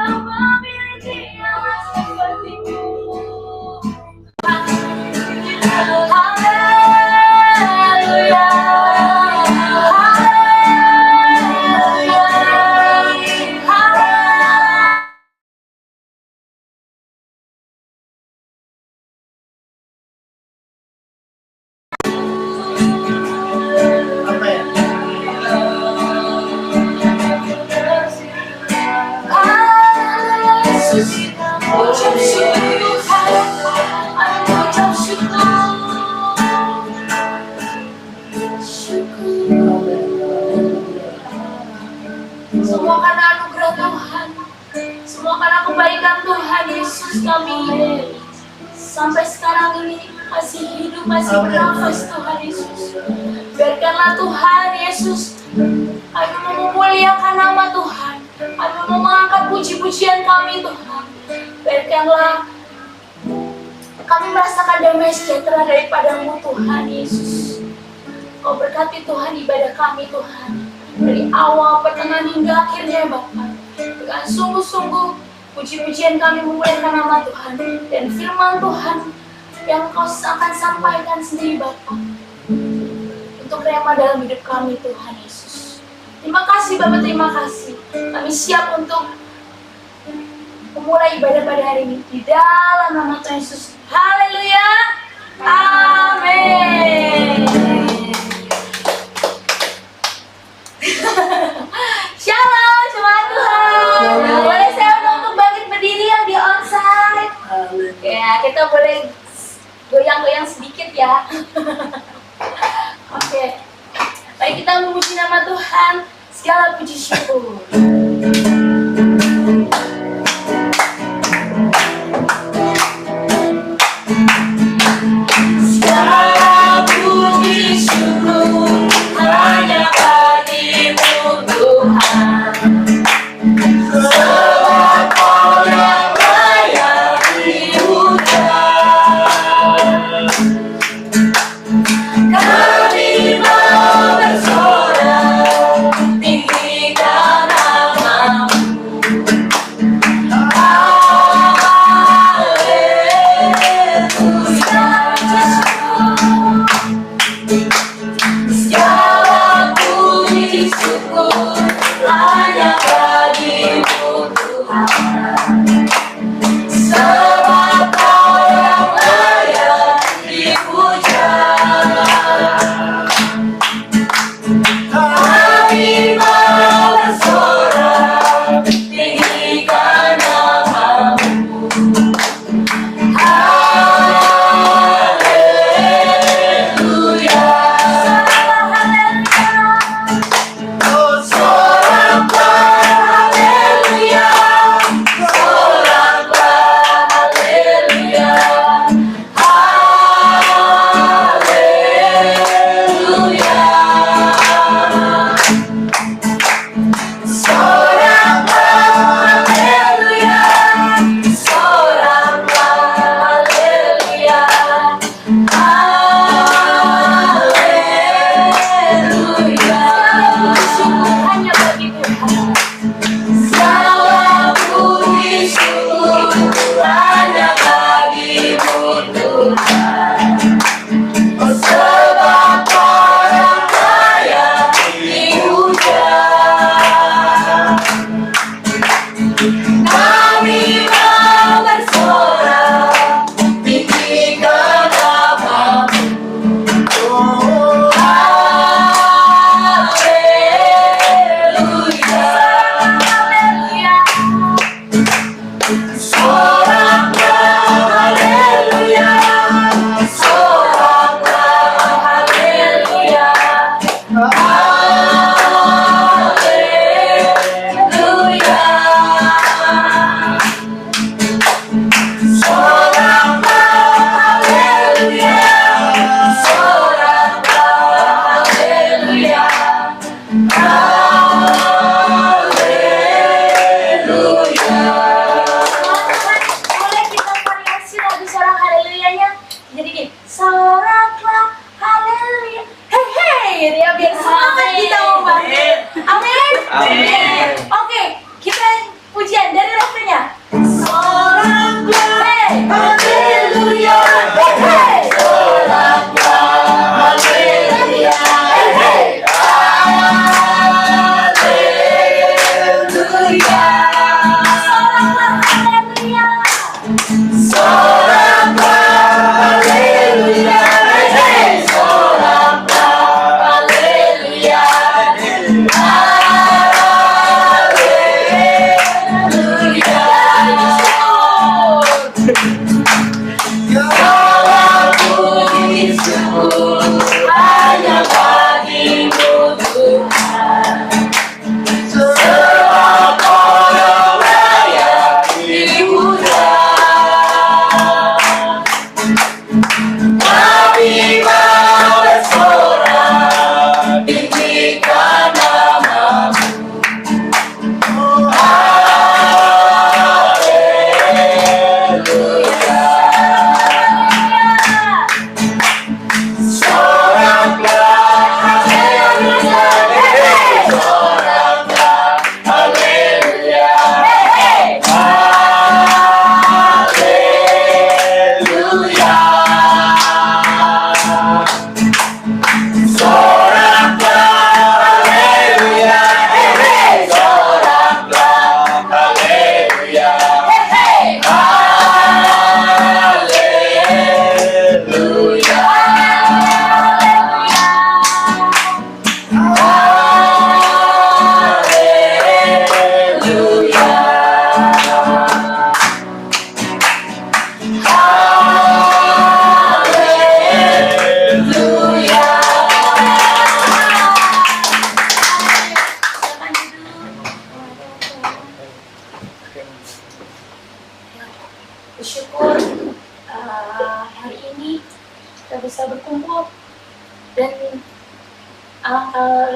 memiliki Allah sepertimu. Semua karena anugerah Tuhan, semua karena kebaikan Tuhan Yesus, kami sampai sekarang ini masih hidup, masih bernafas Tuhan Yesus. Biarkanlah Tuhan Yesus, kami mau memuliakan nama Tuhan, kami mau mengangkat puji-pujian kami Tuhan. Biarkanlah kami merasakan damai sejahtera daripadamu Tuhan Yesus. Kau berkati Tuhan ibadah kami Tuhan, dari awal, pertengahan hingga akhirnya Bapa. Dengan sungguh-sungguh puji-pujian kami memuliakan nama Tuhan, dan firman Tuhan yang Kau akan sampaikan sendiri Bapa, untuk rema dalam hidup kami Tuhan Yesus. Terima kasih Bapa, terima kasih. Kami siap untuk memulai ibadah pada hari ini di dalam nama Tuhan Yesus. Haleluya, amin. Shalom, jemaat Tuhan. Boleh saya untuk bangkit berdiri yang di onsite? Ya, kita boleh goyang-goyang sedikit ya. Oke. Baik, kita memuji nama Tuhan. Segala puji syukur. Segala puji syukur hanya bagimu Tuhan. Sebab Kau yang layak dipuja. Kami mau bersorak tinggikan nama-Mu.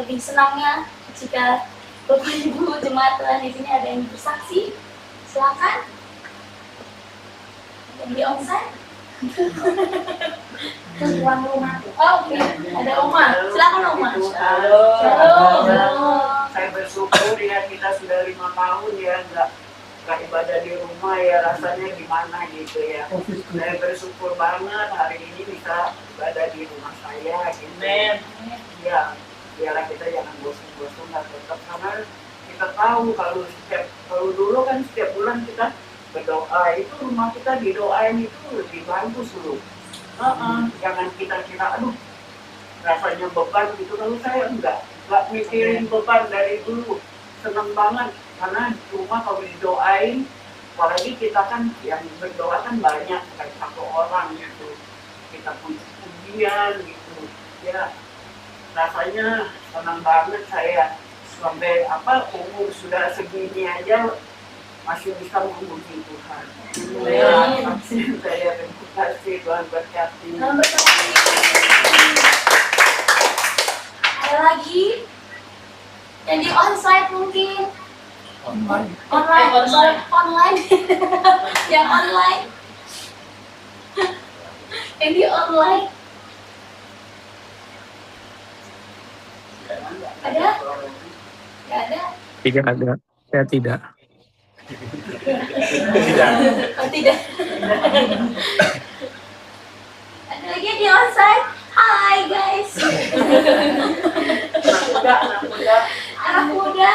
lebih senangnya jika Bapak Ibu jemaat Tuhan di sini ada yang bersaksi. Silakan. Yang di onsite. Tuan rumah. Oh, oke. Ada Oma. Silakan Oma. Halo. Halo. Saya bersyukur ya, kita sudah 5 tahun ya nggak ibadah di rumah ya, rasanya gimana gitu ya. Saya bersyukur banget hari ini bisa ibadah di rumah saya gitu. Ya, biarlah kita jangan bosan-bosan lah, tetap karena kita tahu kalau dulu kan setiap bulan kita berdoa, itu rumah kita didoain itu lebih bagus dulu. Jangan kita kira aduh rasanya beban gitu, kalau saya enggak mikirin beban dari dulu, seneng banget karena rumah kalau didoain, apalagi kita kan yang berdoa kan banyak, bukan satu orang gitu, kita punya pujian gitu ya, rasanya senang banget saya sampai umur sudah segini aja masih bisa memuji Tuhan. Ya, saya terima kasih, Tuhan berkati. Ada lagi yang di onsite mungkin online yang online yang di online ada? Nggak ada? Tidak ada, saya tidak. Oh, tidak. Ada lagi yang di onsite. Hai guys. Anak muda.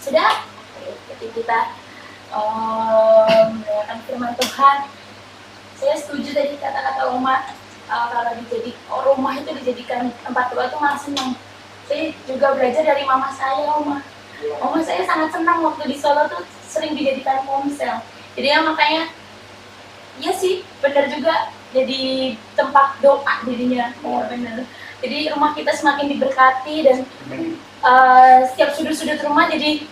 Sudah? Jadi kita mendengarkan firman Tuhan. Saya setuju tadi kata-kata Oma, kalau rumah itu dijadikan tempat doa itu malah senang. Saya juga belajar dari mama saya, Oma. Oma saya sangat senang waktu di Solo tuh sering dijadikan ponsel. Jadi ya makanya, iya sih, benar juga jadi tempat doa jadinya. Ya benar. Jadi rumah kita semakin diberkati dan setiap sudut-sudut rumah jadi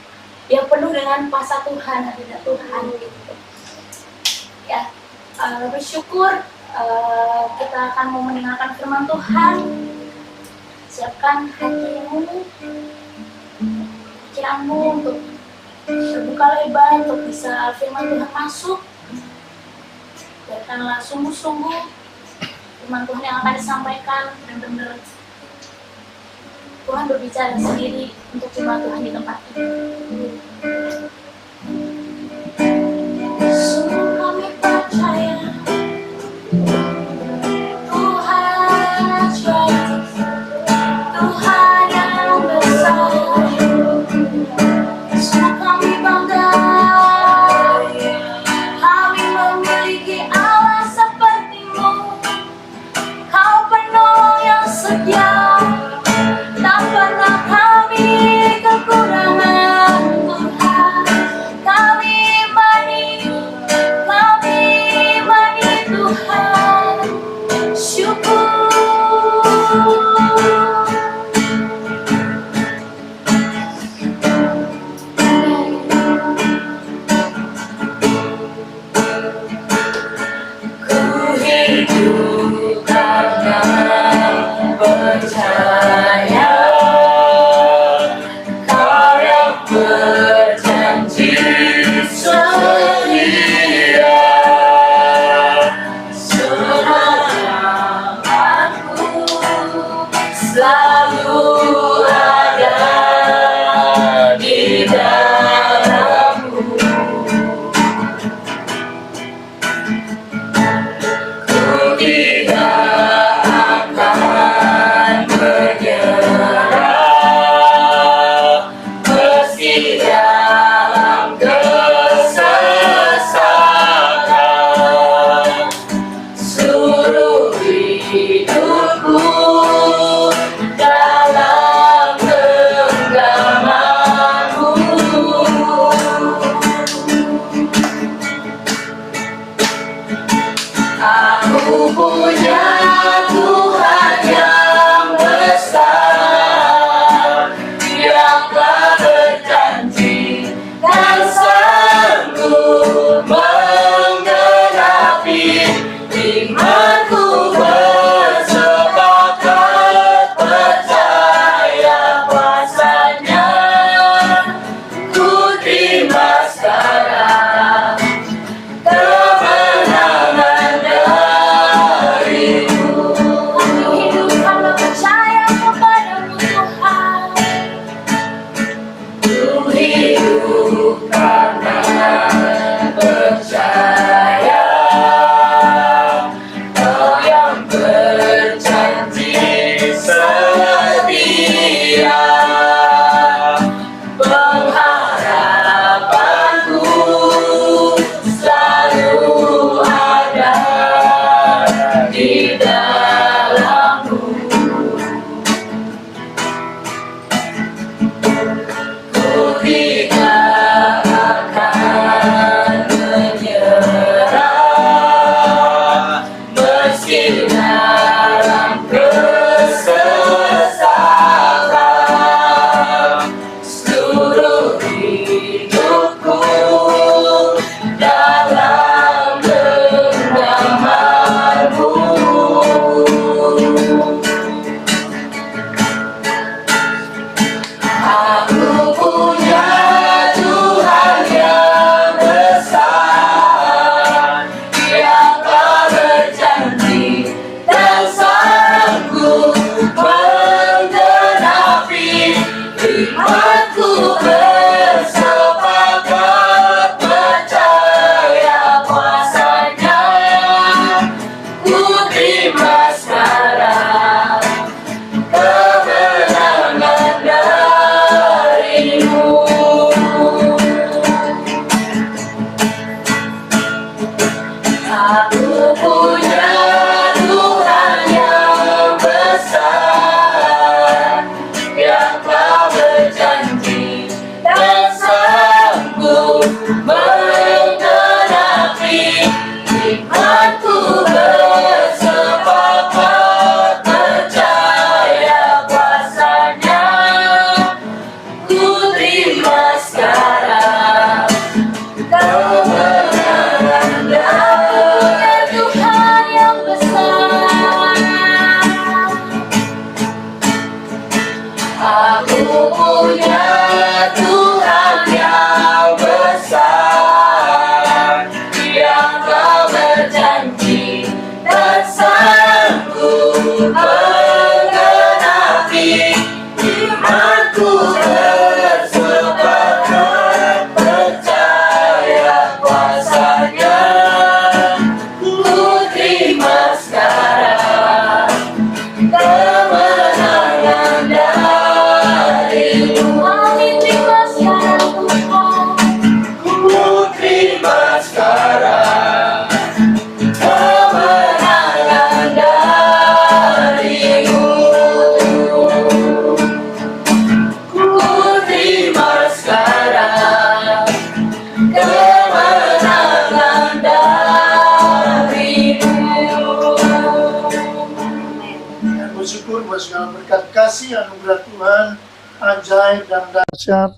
ya penuh dengan kuasa Tuhan, hadirat Tuhan gitu. Ya, bersyukur kita akan mau mendengarkan firman Tuhan. Siapkan hatimu, pikiranmu untuk terbuka lebar untuk bisa firman Tuhan masuk. Biarkanlah sungguh-sungguh firman Tuhan yang akan disampaikan benar-benar Tuhan berbicara sendiri untuk firman Tuhan di tempat ini. Sungguh kami percaya Tuhan ajaib, Tuhan yang besar. Sungguh kami bangga, kami memiliki Allah seperti-Mu. Kau penuh yang setia, tak pernah kami kekurangan Tuhan. Kami imani Tuhan. Syukur. Ku hidup karena percaya Kau yang berjanji setia. Sepanjang aku selalu ada di dalam-Mu. Ku tidak akan menyerah meski dalam kesesakan. Seluruh hidupku dalam genggaman-Mu. Aku punya Tuhan yang besar, yang telah berjanji dan sanggup kasih anugerah Tuhan ajaib dan dahsyat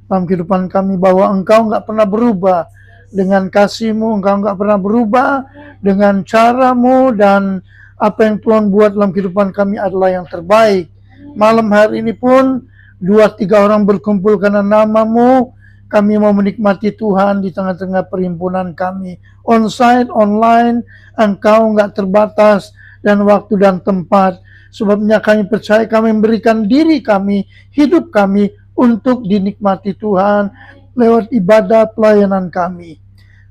dalam kehidupan kami, bahwa Engkau nggak pernah berubah dengan kasih-Mu, Engkau nggak pernah berubah dengan cara-Mu, dan apa yang Tuhan buat dalam kehidupan kami adalah yang terbaik. Malam hari ini pun 2-3 orang berkumpul karena nama-Mu, kami mau menikmati Tuhan di tengah-tengah perhimpunan kami. On-site, online, Engkau nggak terbatas dan waktu dan tempat. Sebabnya kami percaya kami memberikan diri kami, hidup kami untuk dinikmati Tuhan lewat ibadah pelayanan kami.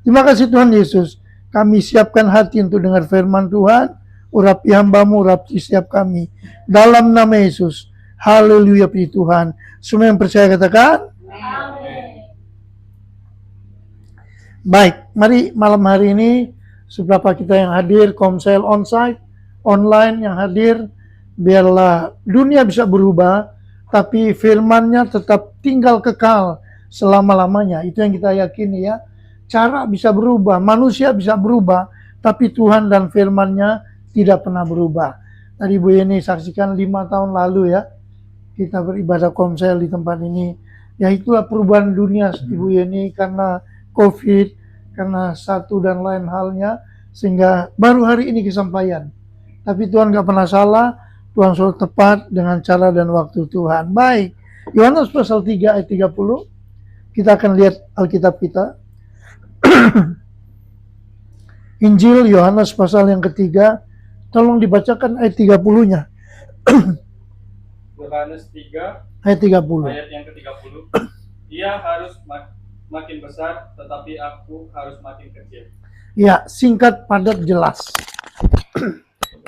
Terima kasih Tuhan Yesus. Kami siapkan hati untuk dengar firman Tuhan. Urapi hamba-Mu, urapi setiap kami. Dalam nama Yesus. Haleluya puji Tuhan. Semua yang percaya katakan. Amin. Baik, mari malam hari ini seberapa kita yang hadir, Komsel onsite, online yang hadir, biarlah dunia bisa berubah, tapi firman-Nya tetap tinggal kekal selama-lamanya. Itu yang kita yakini ya. Cara bisa berubah, manusia bisa berubah, tapi Tuhan dan firman-Nya tidak pernah berubah. Tadi Bu Yeni saksikan 5 tahun lalu ya, kita beribadah Komsel di tempat ini. Ya itulah perubahan dunia Ibu Yeni karena COVID, karena satu dan lain halnya, sehingga baru hari ini kesampaian. Tapi Tuhan gak pernah salah, Tuhan selalu tepat dengan cara dan waktu Tuhan. Baik, Yohanes pasal 3 ayat 30, kita akan lihat Alkitab kita. Injil Yohanes pasal yang ketiga, tolong dibacakan ayat 30-nya. Yohanes 3 Ayat 30. ayat yang ke-30. Ia harus makin besar, tetapi aku harus makin kecil. Ya, singkat, padat, jelas.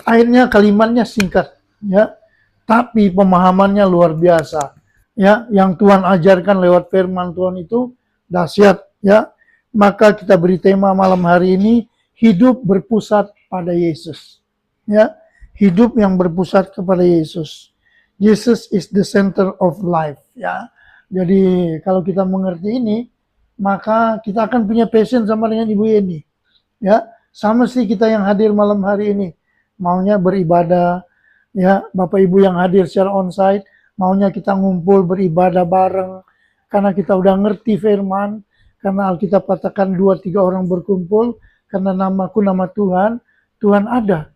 Akhirnya kalimatnya singkat, ya. Tapi pemahamannya luar biasa. Ya, yang Tuhan ajarkan lewat firman Tuhan itu dahsyat, ya. Maka kita beri tema malam hari ini, hidup berpusat pada Yesus. Ya, hidup yang berpusat kepada Yesus. Jesus is the center of life, ya. Jadi kalau kita mengerti ini, maka kita akan punya passion sama dengan Ibu Yeni. Ya, sama sih kita yang hadir malam hari ini, maunya beribadah, ya. Bapak Ibu yang hadir secara onsite, maunya kita ngumpul beribadah bareng, karena kita udah ngerti firman, karena Alkitab katakan 2-3 orang berkumpul, karena namaku nama Tuhan, Tuhan ada.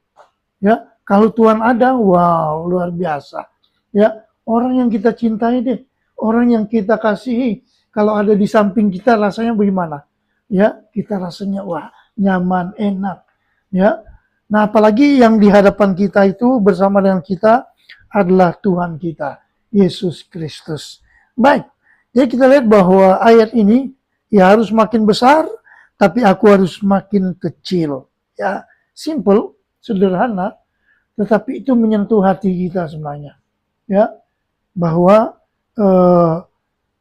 Ya, kalau Tuhan ada, wow, luar biasa. Ya, orang yang kita cintai deh, orang yang kita kasihi, kalau ada di samping kita rasanya bagaimana? Ya, kita rasanya wah, nyaman, enak. Ya. Nah, apalagi yang di hadapan kita itu bersama dengan kita adalah Tuhan kita, Yesus Kristus. Baik. Jadi kita lihat bahwa ayat ini ya harus makin besar, tapi aku harus makin kecil. Ya, simple, sederhana, tetapi itu menyentuh hati kita sebenarnya. Ya, bahwa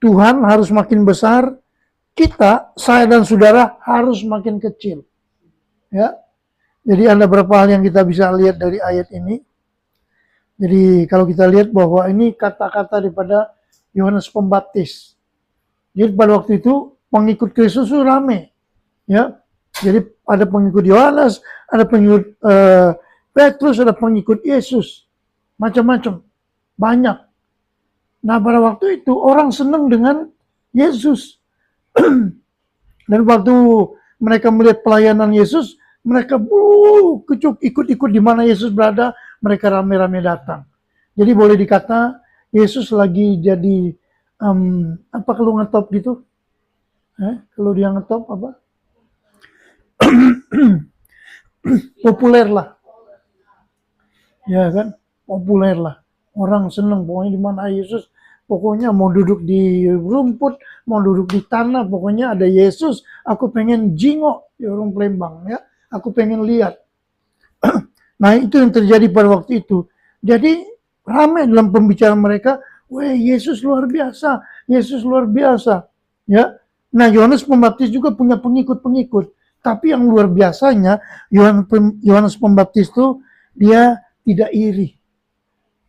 Tuhan harus makin besar, kita, saya dan saudara harus makin kecil. Ya, jadi ada beberapa hal yang kita bisa lihat dari ayat ini. Jadi kalau kita lihat bahwa ini kata-kata daripada Yohanes Pembaptis. Jadi pada waktu itu pengikut Kristus itu rame. Ya, jadi ada pengikut Yohanes, ada pengikut Petrus, ada pengikut Yesus, macam-macam. Banyak. Nah, pada waktu itu orang senang dengan Yesus. Dan waktu mereka melihat pelayanan Yesus, mereka ikut-ikut di mana Yesus berada, mereka rame-rame datang. Jadi boleh dikata Yesus lagi jadi apa kalau ngetop gitu? Kalau dia ngetop apa? Populer lah. Ya kan? Populer lah. Orang senang pokoknya di mana Yesus, pokoknya mau duduk di rumput, mau duduk di tanah, pokoknya ada Yesus. Aku pengen jingok di orang Palembang ya. Aku pengen lihat. Nah, itu yang terjadi pada waktu itu. Jadi ramai dalam pembicaraan mereka, wah Yesus luar biasa, Yesus luar biasa. Ya. Nah, Yohanes Pembaptis juga punya pengikut-pengikut. Tapi yang luar biasanya, Yohanes Pembaptis itu dia tidak iri.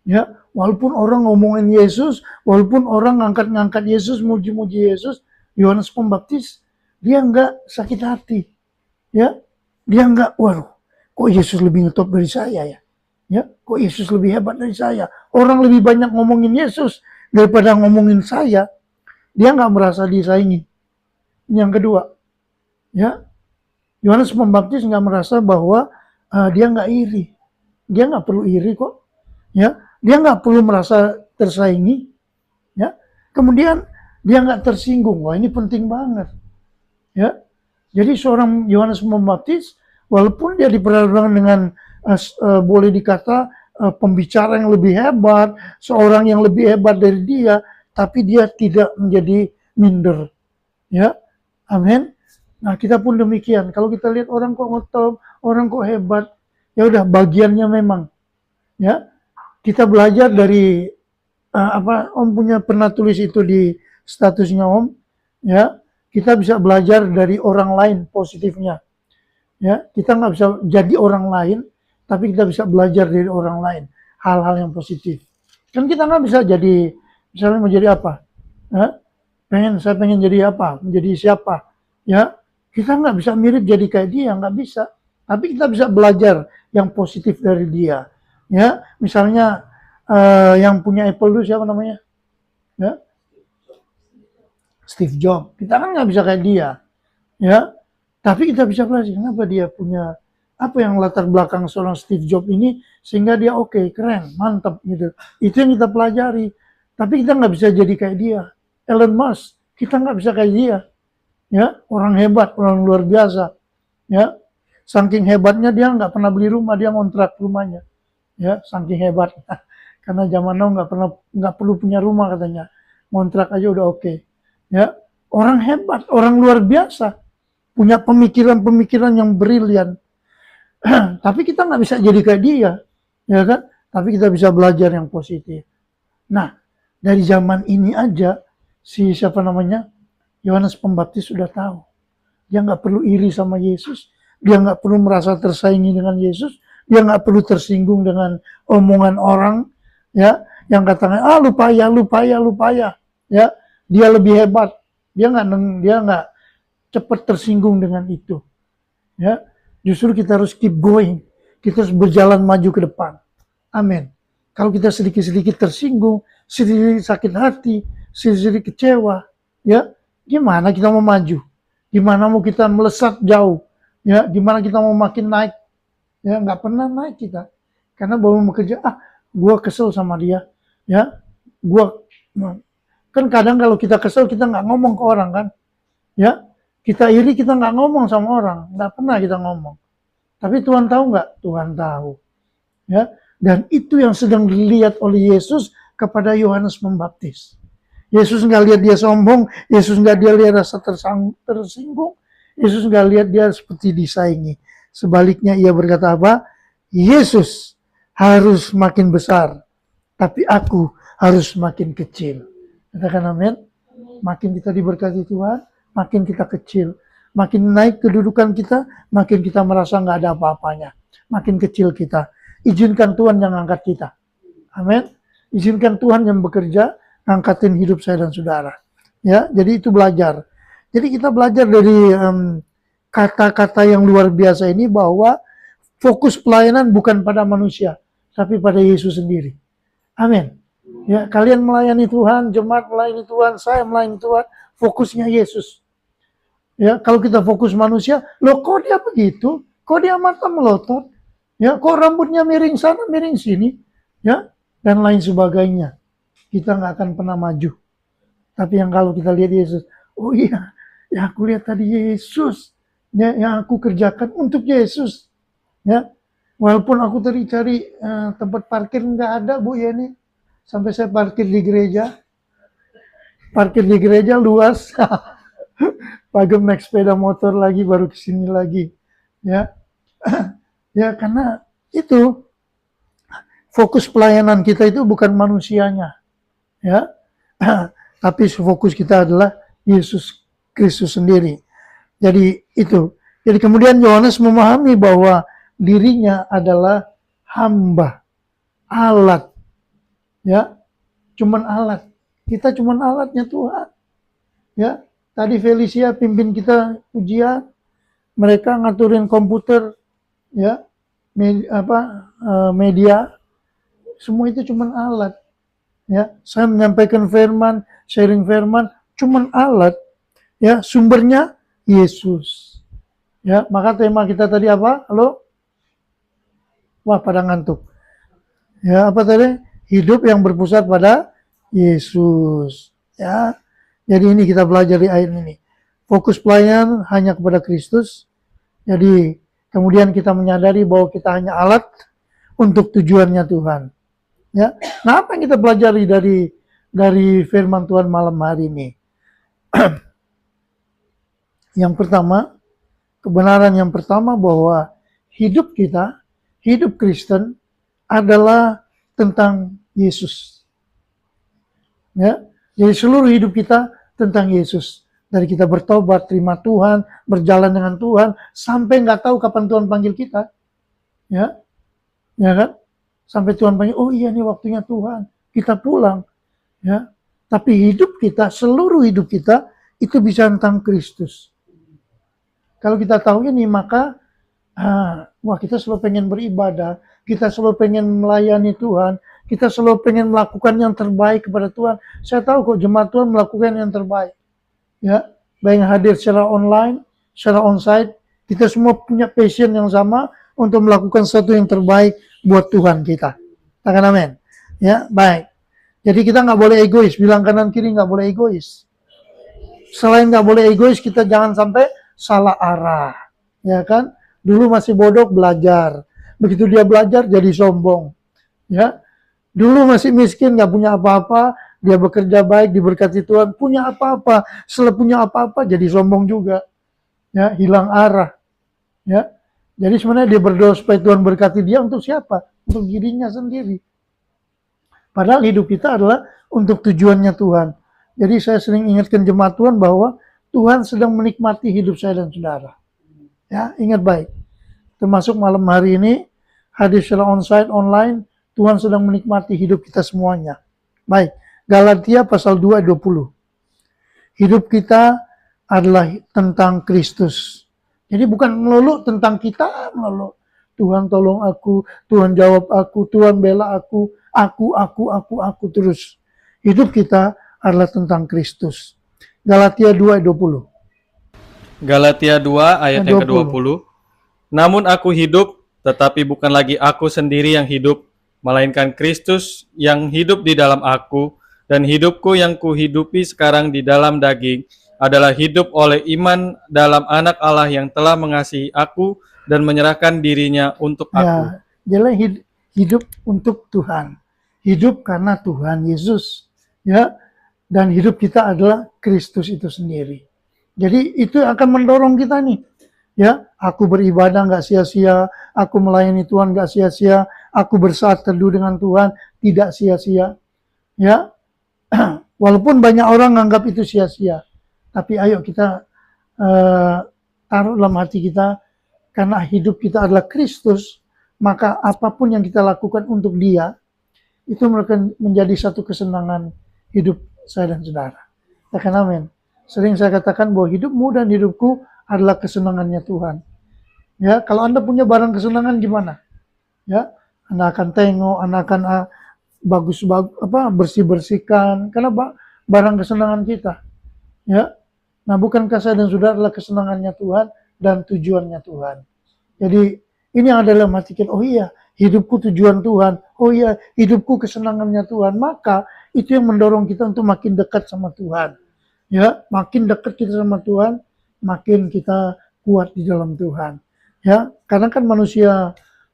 Ya, walaupun orang ngomongin Yesus, walaupun orang ngangkat-ngangkat Yesus, muji-muji Yesus, Yohanes Pembaptis dia enggak sakit hati. Ya, dia enggak, waduh, kok Yesus lebih ngetop dari saya ya? Ya, kok Yesus lebih hebat dari saya? Orang lebih banyak ngomongin Yesus daripada ngomongin saya. Dia nggak merasa disaingi. Yang kedua, ya, Yohanes Pembaptis nggak merasa bahwa dia nggak iri. Dia nggak perlu iri kok. Ya, dia nggak perlu merasa tersaingi. Ya, kemudian dia nggak tersinggung. Wah, ini penting banget. Ya, jadi seorang Yohanes Pembaptis, walaupun dia diperhadapkan dengan boleh dikata pembicara yang lebih hebat, seorang yang lebih hebat dari dia, tapi dia tidak menjadi minder. Ya, amin. Nah, kita pun demikian. Kalau kita lihat orang kok ngetop, orang kok hebat, ya udah bagiannya memang. Ya, kita belajar dari Om pernah tulis itu di statusnya Om. Ya, kita bisa belajar dari orang lain positifnya. Ya, kita nggak bisa jadi orang lain, tapi kita bisa belajar dari orang lain hal-hal yang positif. Kan kita nggak bisa jadi, misalnya mau jadi apa? Ya, saya pengen jadi apa? Menjadi siapa? Ya, kita nggak bisa mirip jadi kayak dia, nggak bisa. Tapi kita bisa belajar yang positif dari dia. Ya, misalnya yang punya Apple dulu siapa namanya? Ya, Steve Jobs. Kita kan nggak bisa kayak dia. Ya, tapi kita bisa belajar kenapa dia punya apa yang latar belakang seorang Steve Jobs ini sehingga dia oke, keren, mantap gitu. Itu yang kita pelajari. Tapi kita nggak bisa jadi kayak dia. Elon Musk, kita nggak bisa kayak dia. Ya, orang hebat, orang luar biasa. Ya, saking hebatnya dia nggak pernah beli rumah, dia ngontrak rumahnya. Ya, saking hebat. Karena zaman now nggak perlu punya rumah katanya, ngontrak aja udah oke. Ya, orang hebat, orang luar biasa, punya pemikiran-pemikiran yang brilian. Tapi kita nggak bisa jadi kayak dia, ya kan? Tapi kita bisa belajar yang positif. Nah, dari zaman ini aja si siapa namanya? Yohanes Pembaptis sudah tahu. Dia nggak perlu iri sama Yesus. Dia nggak perlu merasa tersaingi dengan Yesus. Dia nggak perlu tersinggung dengan omongan orang. Ya, yang katanya, lupa ya. Ya, dia lebih hebat. Dia nggak cepat tersinggung dengan itu. Ya, justru kita harus keep going. Kita harus berjalan maju ke depan. Amin. Kalau kita sedikit-sedikit tersinggung, sedikit sakit hati, sedikit kecewa, ya, gimana kita mau maju? Gimana mau kita melesat jauh? Ya, gimana kita mau makin naik? Ya, nggak pernah naik kita. Karena baru bekerja, gua kesel sama dia. Ya, kan kadang kalau kita kesel kita nggak ngomong ke orang kan? Ya, kita iri kita nggak ngomong sama orang, nggak pernah kita ngomong. Tapi Tuhan tahu nggak? Tuhan tahu. Ya, dan itu yang sedang dilihat oleh Yesus kepada Yohanes Pembaptis. Yesus nggak lihat dia sombong, Yesus nggak dia lihat rasa tersinggung, Yesus nggak lihat dia seperti disaingi. Sebaliknya ia berkata apa? Yesus harus makin besar, tapi aku harus makin kecil. Katakan amin. Makin kita diberkati Tuhan, makin kita kecil. Makin naik kedudukan kita, makin kita merasa nggak ada apa-apanya. Makin kecil kita. Izinkan Tuhan yang angkat kita. Amin. Izinkan Tuhan yang bekerja, angkatin hidup saya dan saudara. Ya, jadi itu belajar. Jadi kita belajar dari kata-kata yang luar biasa ini bahwa fokus pelayanan bukan pada manusia, tapi pada Yesus sendiri. Amin. Ya, kalian melayani Tuhan, jemaat melayani Tuhan, saya melayani Tuhan, fokusnya Yesus. Ya, kalau kita fokus manusia, loh kok dia begitu? Kok dia mata melotot? Ya, kok rambutnya miring sana, miring sini? Ya, dan lain sebagainya. Kita nggak akan pernah maju. Tapi yang kalau kita lihat Yesus, oh iya, ya aku lihat tadi Yesus, ya, yang aku kerjakan untuk Yesus. Ya, walaupun aku tadi cari tempat parkir nggak ada Bu Yeni, sampai saya parkir di gereja. Parkir di gereja luas. Pagem naik sepeda motor lagi baru kesini lagi. Ya, ya karena itu fokus pelayanan kita itu bukan manusianya, ya, tapi fokus kita adalah Yesus Kristus sendiri. Jadi itu. Jadi kemudian Yohanes memahami bahwa dirinya adalah hamba, alat, ya, cuman alat. Kita cuman alatnya Tuhan, ya. Tadi Felicia pimpin kita ujian, mereka ngaturin komputer, ya, media, semua itu cuma alat. Ya, saya menyampaikan firman, sharing firman, cuma alat. Ya, sumbernya Yesus. Ya, maka tema kita tadi apa? Halo? Wah, pada ngantuk. Ya, apa tadi? Hidup yang berpusat pada Yesus. Ya, jadi ini kita belajar di ayat ini. Fokus pelayanan hanya kepada Kristus. Jadi kemudian kita menyadari bahwa kita hanya alat untuk tujuannya Tuhan. Ya, nah apa yang kita pelajari dari firman Tuhan malam hari ini? Yang pertama, kebenaran yang pertama bahwa hidup kita, hidup Kristen adalah tentang Yesus. Ya, jadi seluruh hidup kita tentang Yesus. Dari kita bertobat, terima Tuhan, berjalan dengan Tuhan, sampai nggak tahu kapan Tuhan panggil kita. Ya, ya kan? Sampai Tuhan panggil, oh iya nih waktunya Tuhan, kita pulang. Ya, tapi hidup kita, seluruh hidup kita, itu bisa tentang Kristus. Kalau kita tahu ini, maka wah kita selalu pengen beribadah, kita selalu pengen melayani Tuhan, kita selalu pengen melakukan yang terbaik kepada Tuhan. Saya tahu kok jemaat Tuhan melakukan yang terbaik. Ya, baik hadir secara online, secara onsite, kita semua punya passion yang sama untuk melakukan sesuatu yang terbaik buat Tuhan kita. Katakan amin. Ya, baik. Jadi kita nggak boleh egois, bilang kanan kiri nggak boleh egois. Selain nggak boleh egois, kita jangan sampai salah arah. Ya kan? Dulu masih bodoh belajar. Begitu dia belajar jadi sombong. Ya. Dulu masih miskin, nggak punya apa-apa, dia bekerja baik, diberkati Tuhan, punya apa-apa. Setelah punya apa-apa, jadi sombong juga. Ya, hilang arah. Ya, jadi sebenarnya dia berdoa supaya Tuhan berkati dia untuk siapa? Untuk dirinya sendiri. Padahal hidup kita adalah untuk tujuannya Tuhan. Jadi saya sering ingatkan jemaat Tuhan bahwa Tuhan sedang menikmati hidup saya dan saudara. Ya, ingat baik. Termasuk malam hari ini, hadir secara onsite, online, Tuhan sedang menikmati hidup kita semuanya. Baik, Galatia pasal 2 ayat 20. Hidup kita adalah tentang Kristus. Jadi bukan melulu tentang kita, melulu. Tuhan tolong aku, Tuhan jawab aku, Tuhan bela aku terus. Hidup kita adalah tentang Kristus. Galatia 2 ayat 20. Galatia 2 ayat yang ke-20. Namun aku hidup, tetapi bukan lagi aku sendiri yang hidup, melainkan Kristus yang hidup di dalam aku, dan hidupku yang kuhidupi sekarang di dalam daging adalah hidup oleh iman dalam Anak Allah yang telah mengasihi aku dan menyerahkan dirinya untuk aku. Ya, jadi hidup untuk Tuhan. Hidup karena Tuhan Yesus. Ya, dan hidup kita adalah Kristus itu sendiri. Jadi itu akan mendorong kita nih. Ya, aku beribadah nggak sia-sia, aku melayani Tuhan nggak sia-sia, aku bersaat teduh dengan Tuhan tidak sia-sia. Ya, walaupun banyak orang menganggap itu sia-sia, tapi ayo kita taruh dalam hati kita, karena hidup kita adalah Kristus, maka apapun yang kita lakukan untuk Dia, itu menjadi satu kesenangan hidup saya dan saudara. Katakan amin. Sering saya katakan bahwa hidupmu dan hidupku adalah kesenangannya Tuhan. Ya, kalau Anda punya barang kesenangan gimana? Ya, Anda akan tengok, Anda akan bersih-bersihkan karena barang kesenangan kita. Ya. Nah, bukankah saya dan saudara adalah kesenangannya Tuhan dan tujuannya Tuhan. Jadi, ini yang adalah hati kita. Oh iya, hidupku tujuan Tuhan. Oh iya, hidupku kesenangannya Tuhan. Maka itu yang mendorong kita untuk makin dekat sama Tuhan. Ya, makin dekat kita sama Tuhan, makin kita kuat di dalam Tuhan. Ya, karena kan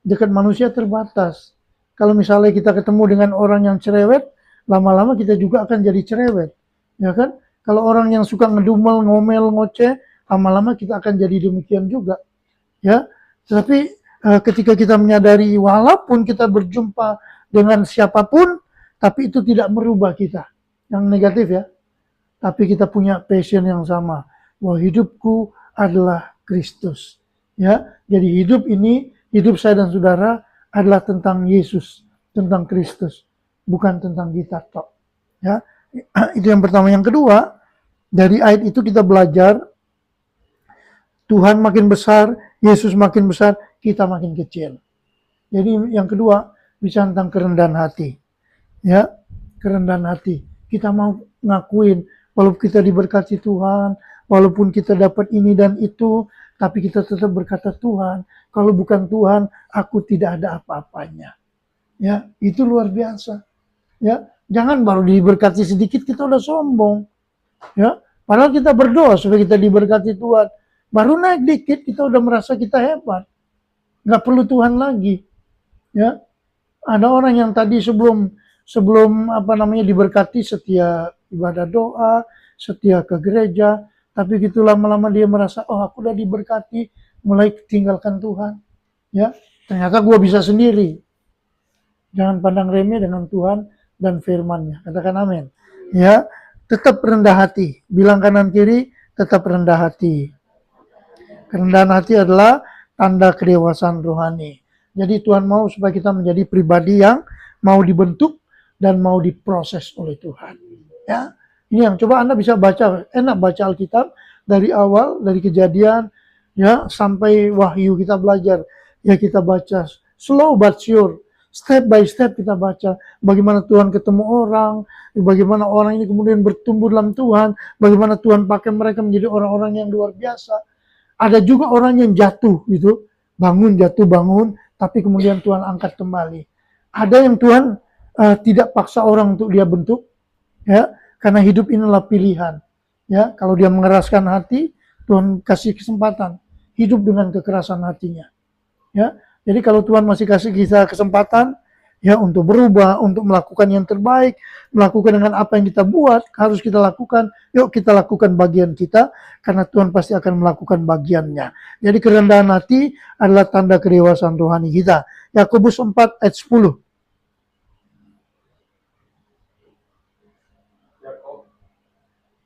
dekat manusia terbatas. Kalau misalnya kita ketemu dengan orang yang cerewet, lama-lama kita juga akan jadi cerewet. Ya kan? Kalau orang yang suka ngedumel, ngomel, ngoceh, lama-lama kita akan jadi demikian juga. Ya, tetapi ketika kita menyadari walaupun kita berjumpa dengan siapapun, tapi itu tidak merubah kita. Yang negatif ya. Tapi kita punya passion yang sama. Bahwa hidupku adalah Kristus. Ya, jadi hidup saya dan saudara adalah tentang Yesus, tentang Kristus, bukan tentang kita tok. Ya, itu yang pertama. Yang kedua, dari ayat itu kita belajar Tuhan makin besar, Yesus makin besar, kita makin kecil. Jadi yang kedua bisa tentang kerendahan hati. Ya, kerendahan hati. Kita mau ngakuin walaupun kita diberkati Tuhan, walaupun kita dapat ini dan itu, tapi kita tetap berkata, Tuhan, kalau bukan Tuhan, aku tidak ada apa-apanya. Ya, itu luar biasa. Ya, jangan baru diberkati sedikit kita udah sombong. Ya, padahal kita berdoa supaya kita diberkati Tuhan. Baru naik dikit kita udah merasa kita hebat. Nggak perlu Tuhan lagi. Ya, ada orang yang tadi sebelum diberkati setia ibadah doa, setia ke gereja, tapi gitu lama-lama dia merasa, oh aku udah diberkati, mulai tinggalkan Tuhan. Ya, ternyata gua bisa sendiri. Jangan pandang remeh dengan Tuhan dan firman-Nya. Katakan amin. Ya, tetap rendah hati. Bilang kanan kiri, tetap rendah hati. Kerendahan hati adalah tanda kedewasaan rohani. Jadi Tuhan mau supaya kita menjadi pribadi yang mau dibentuk dan mau diproses oleh Tuhan. Ya, ini yang coba Anda bisa baca, enak baca Alkitab dari awal, dari Kejadian, ya sampai Wahyu kita belajar. Ya kita baca slow but sure. Step by step kita baca bagaimana Tuhan ketemu orang, bagaimana orang ini kemudian bertumbuh dalam Tuhan, bagaimana Tuhan pakai mereka menjadi orang-orang yang luar biasa. Ada juga orang yang jatuh gitu, jatuh bangun, tapi kemudian Tuhan angkat kembali. Ada yang Tuhan tidak paksa orang untuk dia bentuk, ya, karena hidup inilah pilihan. Ya, kalau dia mengeraskan hati, Tuhan kasih kesempatan hidup dengan kekerasan hatinya. Ya, jadi kalau Tuhan masih kasih kita kesempatan ya untuk berubah, untuk melakukan yang terbaik, melakukan dengan apa yang kita buat, harus kita lakukan. Yuk kita lakukan bagian kita, karena Tuhan pasti akan melakukan bagiannya. Jadi kerendahan hati adalah tanda kedewasaan rohani kita. Yakobus 4 ayat 10.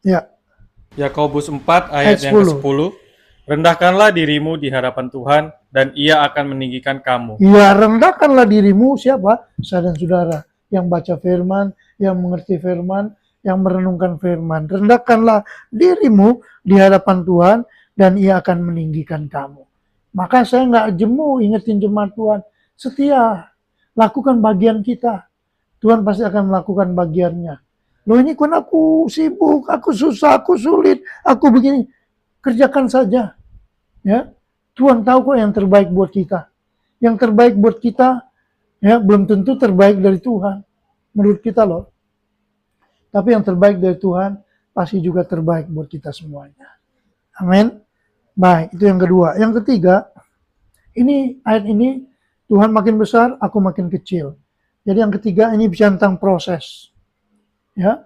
Ya. Yakobus 4 ayat yang ke-10. Rendahkanlah dirimu di hadapan Tuhan, dan Ia akan meninggikan kamu. Ya, rendahkanlah dirimu, siapa? Saya dan saudara yang baca firman, yang mengerti firman, yang merenungkan firman. Rendahkanlah dirimu di hadapan Tuhan, dan Ia akan meninggikan kamu. Maka saya nggak jemu ingetin jemaat Tuhan. Setia, lakukan bagian kita. Tuhan pasti akan melakukan bagiannya. Loh ini kan aku sibuk, aku susah, aku sulit, aku begini. Kerjakan saja. Ya. Tuhan tahu kok yang terbaik buat kita. Yang terbaik buat kita ya belum tentu terbaik dari Tuhan. Menurut kita loh. Tapi yang terbaik dari Tuhan pasti juga terbaik buat kita semuanya. Amin. Baik, itu yang kedua. Yang ketiga, ayat ini Tuhan makin besar, aku makin kecil. Jadi yang ketiga ini bicara tentang proses. Ya.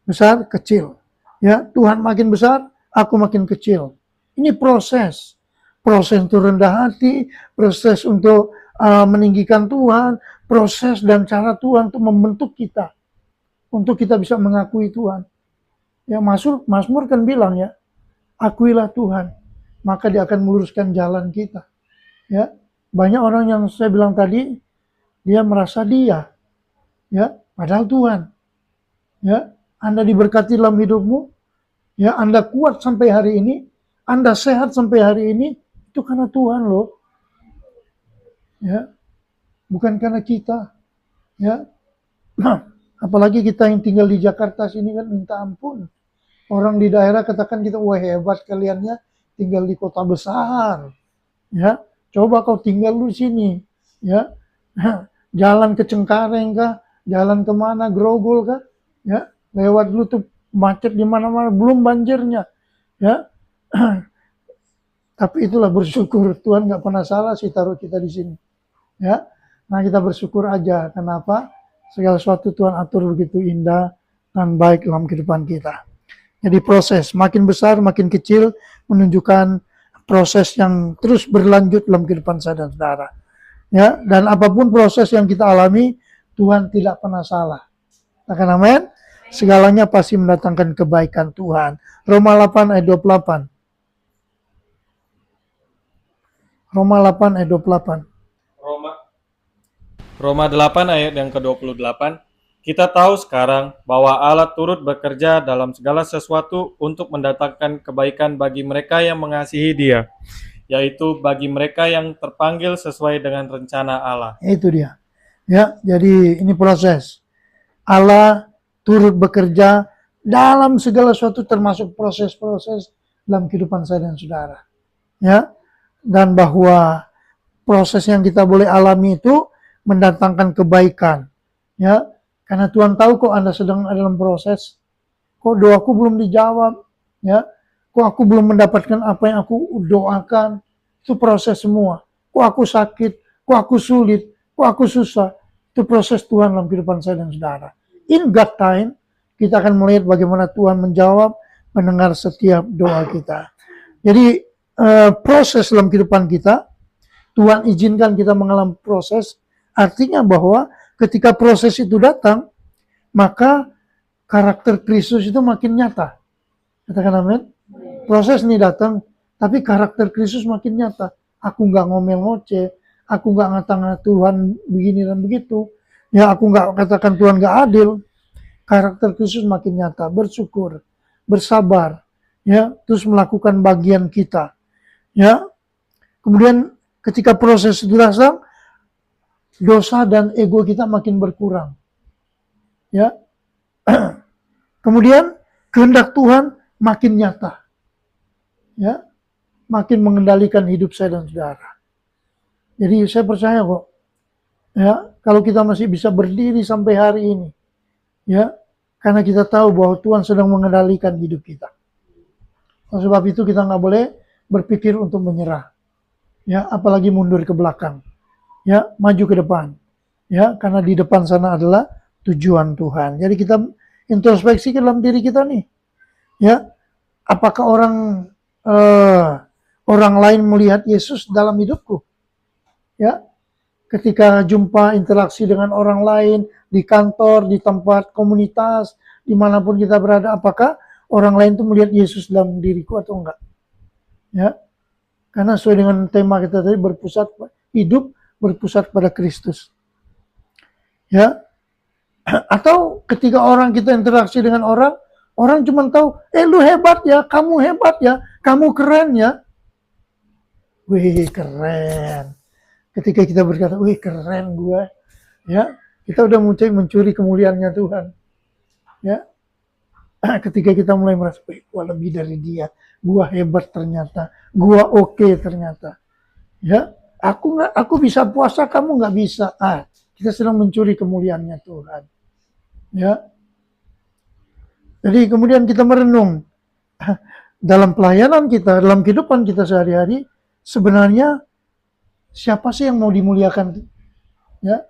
Besar, kecil. Ya, Tuhan makin besar, aku makin kecil. Ini proses. Proses untuk rendah hati, proses untuk meninggikan Tuhan, proses dan cara Tuhan untuk membentuk kita. Untuk kita bisa mengakui Tuhan. Ya, Mazmur kan bilang ya, akuilah Tuhan, maka Dia akan meluruskan jalan kita. Ya, banyak orang yang saya bilang tadi, dia merasa dia, ya, padahal Tuhan. Ya, Anda diberkati dalam hidupmu, ya, Anda kuat sampai hari ini, Anda sehat sampai hari ini, itu karena Tuhan loh. Ya, bukan karena kita. Ya, apalagi kita yang tinggal di Jakarta sini kan minta ampun. Orang di daerah katakan kita, wah hebat kaliannya tinggal di kota besar. Ya, coba kau tinggal di sini. Ya, jalan ke Cengkareng kah? Jalan kemana? Grogol kah? Ya, lewat dulu tuh macet di mana-mana, belum banjirnya. Ya, tapi itulah bersyukur Tuhan nggak pernah salah sih taruh kita di sini. Ya, nah kita bersyukur aja. Kenapa? Segala sesuatu Tuhan atur begitu indah dan baik dalam kehidupan kita. Jadi proses makin besar, makin kecil menunjukkan proses yang terus berlanjut dalam kehidupan saya dan saudara. Ya, dan apapun proses yang kita alami, Tuhan tidak pernah salah. Katakan amin. Segalanya pasti mendatangkan kebaikan Tuhan. Roma 8 ayat 28. Roma 8 ayat 28. Roma 8 ayat yang ke-28. Kita tahu sekarang bahwa Allah turut bekerja dalam segala sesuatu untuk mendatangkan kebaikan bagi mereka yang mengasihi Dia, yaitu bagi mereka yang terpanggil sesuai dengan rencana Allah. Itu dia. Ya, jadi ini proses. Allah turut bekerja dalam segala sesuatu, termasuk proses-proses dalam kehidupan saya dan saudara. Ya, dan bahwa proses yang kita boleh alami itu mendatangkan kebaikan. Ya, karena Tuhan tahu kok Anda sedang dalam proses. Kok doaku belum dijawab? Ya, kok aku belum mendapatkan apa yang aku doakan? Itu proses semua. Kok aku sakit? Kok aku sulit? Kok aku susah? Itu proses Tuhan dalam kehidupan saya dan saudara. In God time, kita akan melihat bagaimana Tuhan menjawab, mendengar setiap doa kita. Jadi proses dalam kehidupan kita, Tuhan izinkan kita mengalami proses, artinya bahwa ketika proses itu datang, maka karakter Kristus itu makin nyata. Katakan amin. Proses ini datang, tapi karakter Kristus makin nyata. Aku nggak ngomel-ngoceh, aku nggak ngata-ngata Tuhan begini dan begitu. Ya, aku nggak katakan Tuhan nggak adil. Karakter Kristus makin nyata, bersyukur, bersabar, ya, terus melakukan bagian kita. Ya, kemudian ketika proses itu datang, dosa dan ego kita makin berkurang. Ya, kemudian kehendak Tuhan makin nyata. Ya, makin mengendalikan hidup saya dan saudara. Jadi saya percaya kok, ya, kalau kita masih bisa berdiri sampai hari ini, ya, karena kita tahu bahwa Tuhan sedang mengendalikan hidup kita. Oleh sebab itu kita nggak boleh berpikir untuk menyerah, ya, apalagi mundur ke belakang, ya, maju ke depan, ya, karena di depan sana adalah tujuan Tuhan. Jadi kita introspeksi ke dalam diri kita nih, ya, apakah orang lain melihat Yesus dalam hidupku, ya, ketika jumpa interaksi dengan orang lain di kantor, di tempat komunitas, dimanapun kita berada, apakah orang lain itu melihat Yesus dalam diriku atau enggak? Ya, karena sesuai dengan tema kita tadi, hidup berpusat pada Kristus. Ya, atau ketika kita interaksi dengan orang cuma tahu, lu hebat ya, kamu hebat ya, kamu keren ya. Wih, keren. Ketika kita berkata, wih keren gue, ya, kita udah mencuri kemuliaannya Tuhan. Ya, ketika kita mulai merasa, wih, gue lebih dari dia, gue hebat ternyata, gue oke ternyata. Ya, aku bisa puasa, kamu nggak bisa. Kita sedang mencuri kemuliaannya Tuhan. Ya, jadi kemudian kita merenung dalam pelayanan kita, dalam kehidupan kita sehari-hari, sebenarnya siapa sih yang mau dimuliakan? Ya,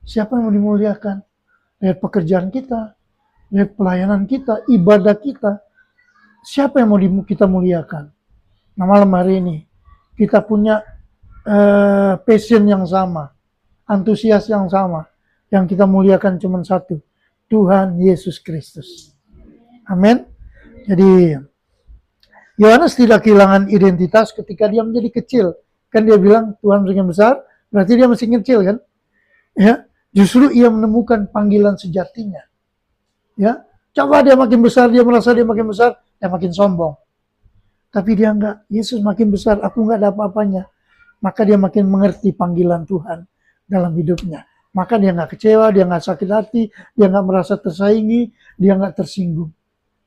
siapa yang mau dimuliakan? Lihat pekerjaan kita, lihat pelayanan kita, ibadah kita. Siapa yang mau kita muliakan? Nah, malam hari ini kita punya passion yang sama, antusias yang sama. Yang kita muliakan cuma satu, Tuhan Yesus Kristus. Amin. Jadi Yohanes tidak kehilangan identitas ketika dia menjadi kecil. Kan dia bilang Tuhan semakin besar, berarti dia masih kecil kan? Ya, justru ia menemukan panggilan sejatinya. Ya, coba dia makin besar, dia merasa dia makin besar, dia makin sombong. Tapi dia enggak, Yesus makin besar, aku enggak ada apa-apanya. Maka dia makin mengerti panggilan Tuhan dalam hidupnya. Maka dia enggak kecewa, dia enggak sakit hati, dia enggak merasa tersaingi, dia enggak tersinggung.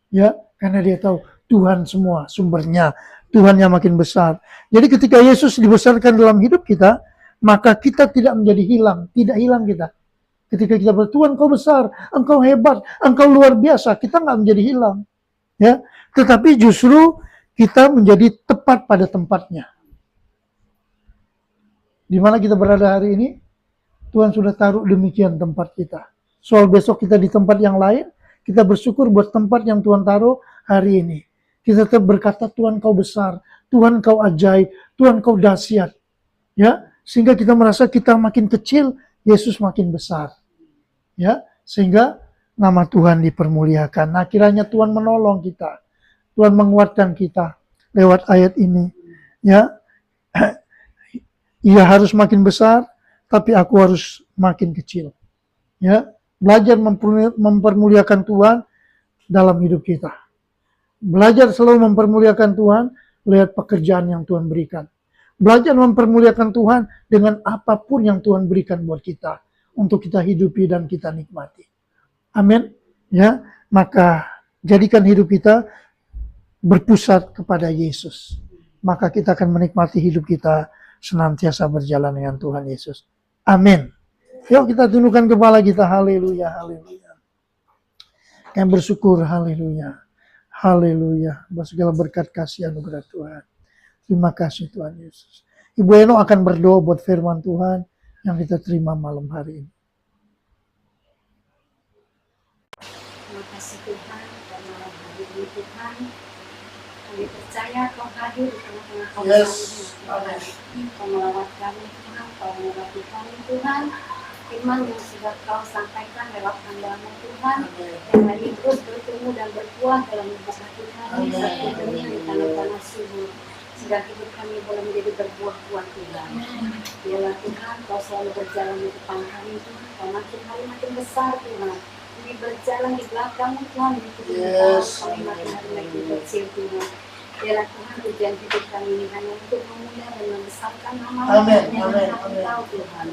Ya, karena dia tahu Tuhan semua sumbernya, Tuhan yang makin besar. Jadi ketika Yesus dibesarkan dalam hidup kita, maka kita tidak menjadi hilang, tidak hilang kita. Ketika kita bertuhan, Engkau besar, Engkau hebat, Engkau luar biasa, kita nggak menjadi hilang. Ya, tetapi justru kita menjadi tepat pada tempatnya. Di mana kita berada hari ini, Tuhan sudah taruh demikian tempat kita. Soal besok kita di tempat yang lain, kita bersyukur buat tempat yang Tuhan taruh hari ini. Kita tetap berkata, Tuhan Kau besar, Tuhan Kau ajaib, Tuhan Kau dahsyat. Ya, sehingga kita merasa kita makin kecil, Yesus makin besar. Ya, sehingga nama Tuhan dipermuliakan. Nah, kiranya Tuhan menolong kita. Tuhan menguatkan kita lewat ayat ini. Ya, ia harus makin besar, tapi aku harus makin kecil. Ya, belajar mempermuliakan Tuhan dalam hidup kita. Belajar selalu mempermuliakan Tuhan, lihat pekerjaan yang Tuhan berikan. Belajar mempermuliakan Tuhan dengan apapun yang Tuhan berikan buat kita untuk kita hidupi dan kita nikmati. Amin. Ya, maka jadikan hidup kita berpusat kepada Yesus. Maka kita akan menikmati hidup kita senantiasa berjalan dengan Tuhan Yesus. Amin. Yuk kita tundukkan kepala kita. Haleluya, haleluya. Yang bersyukur, haleluya. Haleluya. Segala berkat kasih anugerah Tuhan. Terima kasih Tuhan Yesus. Ibu Eno akan berdoa buat firman Tuhan yang kita terima malam hari ini. Terima kasih Tuhan, dan malam hari ini Tuhan, kami percaya Kau hadir di tengah-tengah kami Tuhan. Kau melawat kami Tuhan, Kau menyertai kami Tuhan. Firman yang sudah Kau sampaikan lewat hamba-Mu Tuhan, yang lagi terus bertumbuh dan berbuah dalam hidup hati kami, satu demi di tanah-tanah subur. Sehingga hidup kami boleh menjadi berbuah-buah Tuhan. Biarlah Tuhan, Kau selalu berjalan di depan kami Tuhan, Kau makin hari makin besar Tuhan. Kami berjalan di belakang-Mu Tuhan, kami makin hari makin kecil Tuhan. Biarlah Tuhan, tujuan hidup kami ini hanya untuk memuliakan dan membesarkan nama-Mu yang kami tahu Tuhan.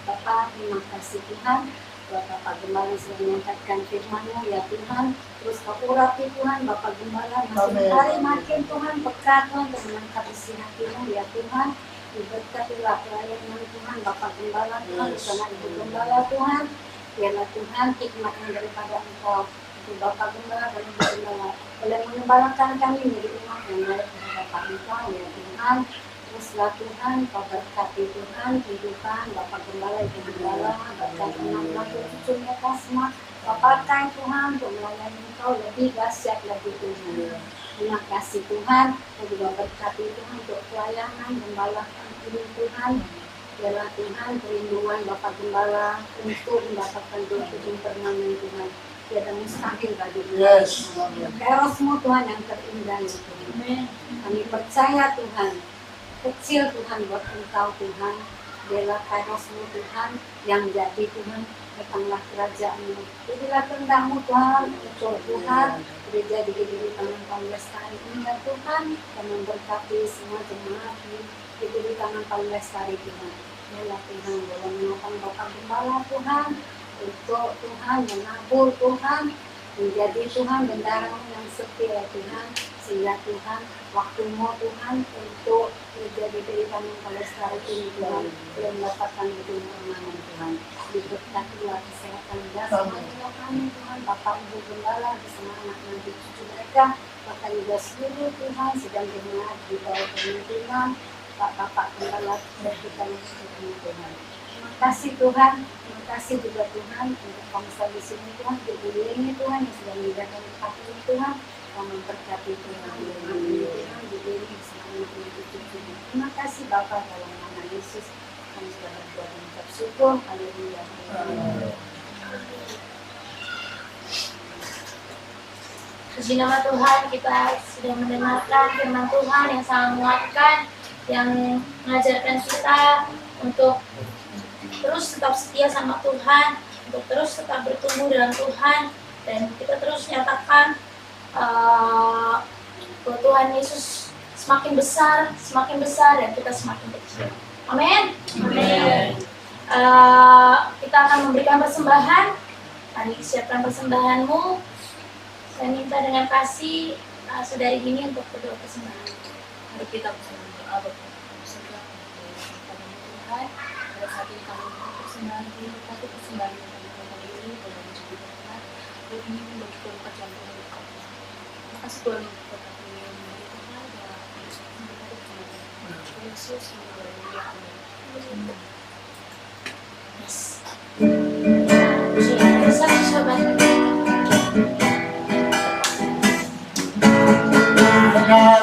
Bapa, terima kasih Tuhan buat Bapak Gembala yang sudah menyampaikan firman-Mu ya Tuhan. Terus Kau urapi Tuhan Bapak Gembala makin hari makin Tuhan pekat Tuhan dan menangkap isi hati-Mu ya Tuhan. Diberkatilah pelayanan Tuhan Bapak Gembala Tuhan bersama Ibu Gembala Tuhan. Biarlah Tuhan hikmat yang daripada Engkau untuk Bapak Gembala dan Ibu Gembala boleh mengembalakan kami menjadi umat yang baik kepada Engkau ya Tuhan. Teruslah Tuhan, Kau berkati Tuhan kehidupan Bapak Gembala, Ibu Gembala, berkati anak-anak cucunya Kasma. Kau pakai Tuhan untuk melayani Engkau lebih dahsyat lagi Tuhan. Terima kasih Tuhan, Kau juga berkati Tuhan untuk pelayanan Gembala ini Tuhan. Biarlah Tuhan kerinduan Bapak Gembala untuk mendapatkan doa ujung permanen Tuhan. Tiada mustahil bagi Tuhan. Kairos-Mu Tuhan yang terindah ya Tuhan. Kami percaya Tuhan, kecil Tuhan buat Engkau Tuhan. Biarlah kairos-Mu Tuhan yang jadi Tuhan. Datanglah kerajaan-Mu. Jadilah kehendak-Mu Tuhan. Untuk Tuhan gereja di tangan Paul Lestari ini ya Tuhan. Dan memberkati semua jemaat di tangan Paul Lestari Tuhan. Biarlah Tuhan boleh menopang Bapak Gembala Tuhan. Untuk Tuhan menabur Tuhan. Menjadi Tuhan bendara-Mu yang setia Tuhan. Sehingga Tuhan waktu-Mu Tuhan untuk menjadi diri kami Palestari ini Tuhan belum mendapatkan ujung permanen Tuhan. Diberkatilah kesehatan jasmani jiwa kami Tuhan, Bapak Ibu Gembala bersama anak-anak cucu mereka, bahkan juga seluruh Tuhan sedang jemaat di bawah pemimpinan Bapak Gembala dan kita yang seluruh Tuhan. Terima kasih Tuhan, terima kasih juga Tuhan untuk bangsa di sini Tuhan, untuk ini Tuhan yang sudah menyediakan tempat ini Tuhan. Kau memberkati Tuhan Tuhan di diri bersama cucu. Terima kasih Bapa dalam nama Yesus. Kami sudah berdoa dan mengucap syukur. Haleluya. Puji nama Tuhan, kita sudah mendengarkan firman Tuhan yang sangat menguatkan, yang mengajarkan kita untuk terus tetap setia sama Tuhan, untuk terus tetap bertumbuh dalam Tuhan, dan kita terus nyatakan bahwa Tuhan Yesus semakin besar, dan kita semakin kecil. Amin. Amin. Kita akan memberikan persembahan. Tadi siapkan persembahanmu. Saya minta dengan kasih saudari ini untuk berdoa persembahan. Mari kita berdoa kepada Tuhan. Pada saat ini kami memberikan persembahan ini, tapi persembahan yang kami berikan ini boleh menjadi berkat. Ini menjadi berkat yang Tuhan berikan. Terima kasih Tuhan untuk berkat ini yang memberi Tuhan dan Yesus yang berdoa. Amin. Yes. Sahabat.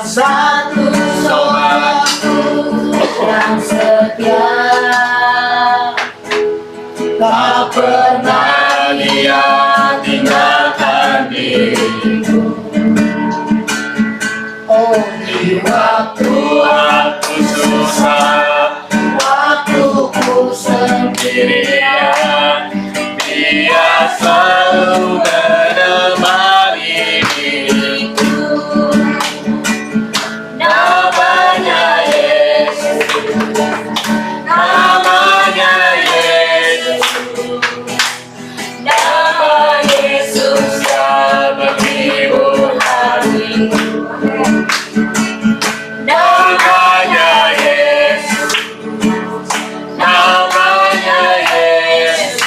Satu sobatku yang setia, tak pernah dia tinggalkan diriku. Oh, di waktu aku susah, waktu ku sendirian, namanya Yesus, nama Yesus yang menghibur hatiku. Namanya Yesus, namanya Yesus,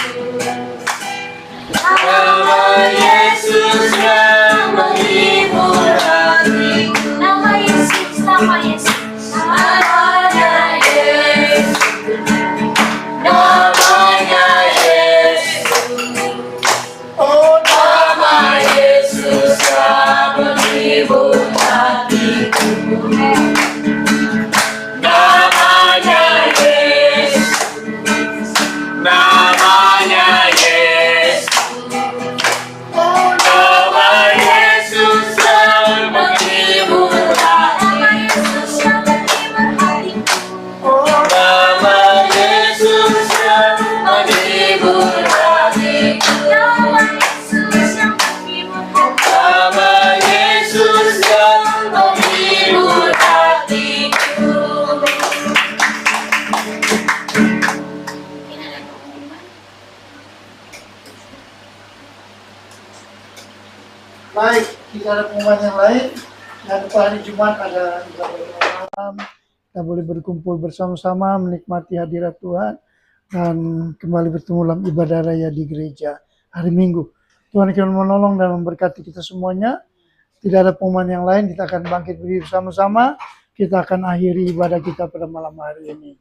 nama Yesus yang menghibur hatiku. Nama Yesus, nama Yesus. Namanya Yesus, namanya Yesus, oh nama Yesus yang menghibur hatiku. Namanya Yesus, namanya Yesus, oh nama Yesus yang menghibur hatiku. Nama Yesus yang menghibur hatiku. Nama Yesus yang menghibur hatiku. Nama Yesus yang menghibur hatiku. Nama Yesus yang menghibur hatiku. Baik, tidak ada pengumuman yang lain. Jangan lupa hari Jumat ada ibadah malam. Kita boleh berkumpul bersama-sama menikmati hadirat Tuhan dan kembali bertemu dalam ibadah raya di gereja hari Minggu. Tuhan akan menolong dan memberkati kita semuanya. Tidak ada pengumuman yang lain, kita akan bangkit berdiri bersama-sama. Kita akan akhiri ibadah kita pada malam hari ini.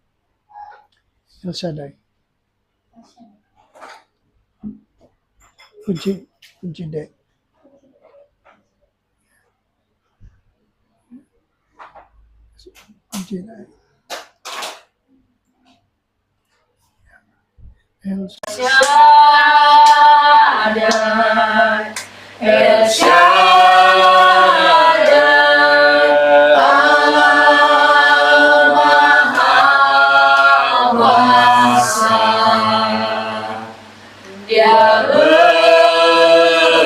El Shaddai. Kunci dek. Kunci dek. El Shaddai, El Shaddai, Allah Maha Kuasa. Dia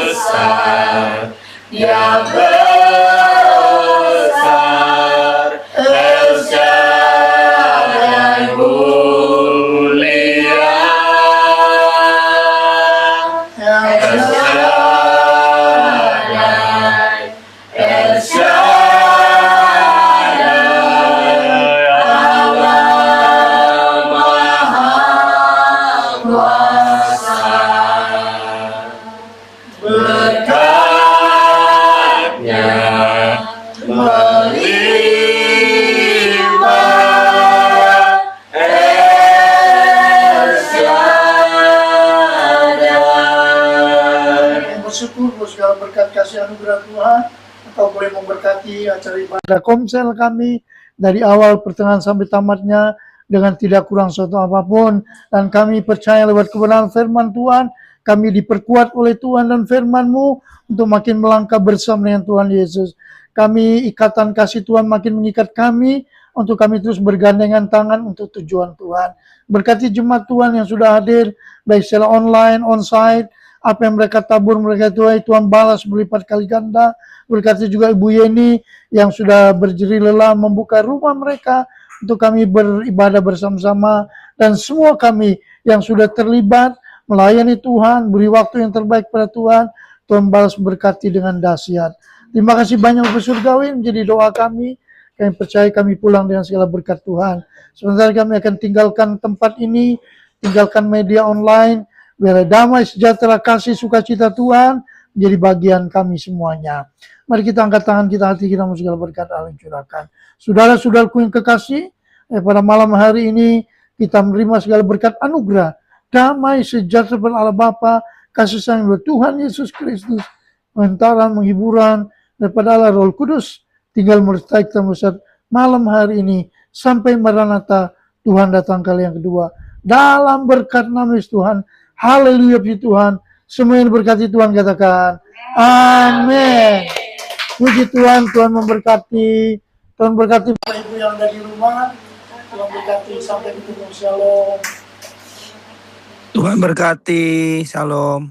besar, Dia besar, El Shaddai mulia. El Shaddai, El Shaddai, Allah Maha Kuasa. Berkatnya melimpah, El Shaddai. Yang bersyukur buat segala berkat kasih anugerah Tuhan. Engkau boleh memberkati acara ibadah Komsel kami dari awal pertengahan sampai tamatnya dengan tidak kurang suatu apapun. Dan kami percaya lewat kebenaran firman Tuhan, kami diperkuat oleh Tuhan dan firman-Mu untuk makin melangkah bersama dengan Tuhan Yesus. Kami ikatan kasih Tuhan makin mengikat kami untuk kami terus bergandengan tangan untuk tujuan Tuhan. Berkati jemaat Tuhan yang sudah hadir, baik secara online, onsite, apa yang mereka tabur, mereka Tuhan balas berlipat kali ganda. Berkati juga Ibu Yeni yang sudah berjeri lelah membuka rumah mereka untuk kami beribadah bersama-sama. Dan semua kami yang sudah terlibat melayani Tuhan, beri waktu yang terbaik pada Tuhan, Tuhan balas berkati dengan dahsyat. Terima kasih banyak Bapak Surgawi menjadi doa kami. Kami percaya kami pulang dengan segala berkat Tuhan. Sebentar kami akan tinggalkan tempat ini, tinggalkan media online. Biar damai, sejahtera, kasih, sukacita Tuhan menjadi bagian kami semuanya. Mari kita angkat tangan kita, hati kita, mau segala berkat Allah yang curahkan. Saudara-saudaraku yang kekasih, pada malam hari ini kita menerima segala berkat anugerah, damai, sejahtera pada Allah Bapa, kasih sayang dari Tuhan Yesus Kristus, pengentaran, menghiburan daripada Allah Roh Kudus, tinggal menyertai kita malam hari ini sampai Maranatha Tuhan datang kali yang kedua. Dalam berkat nama Yesus Tuhan, haleluya puji Tuhan, semua yang diberkati Tuhan katakan amin. Puji Tuhan, Tuhan memberkati. Tuhan berkati Bapak Ibu yang ada di rumah. Tuhan berkati, sampai ketemu, shalom. Tuhan berkati, shalom.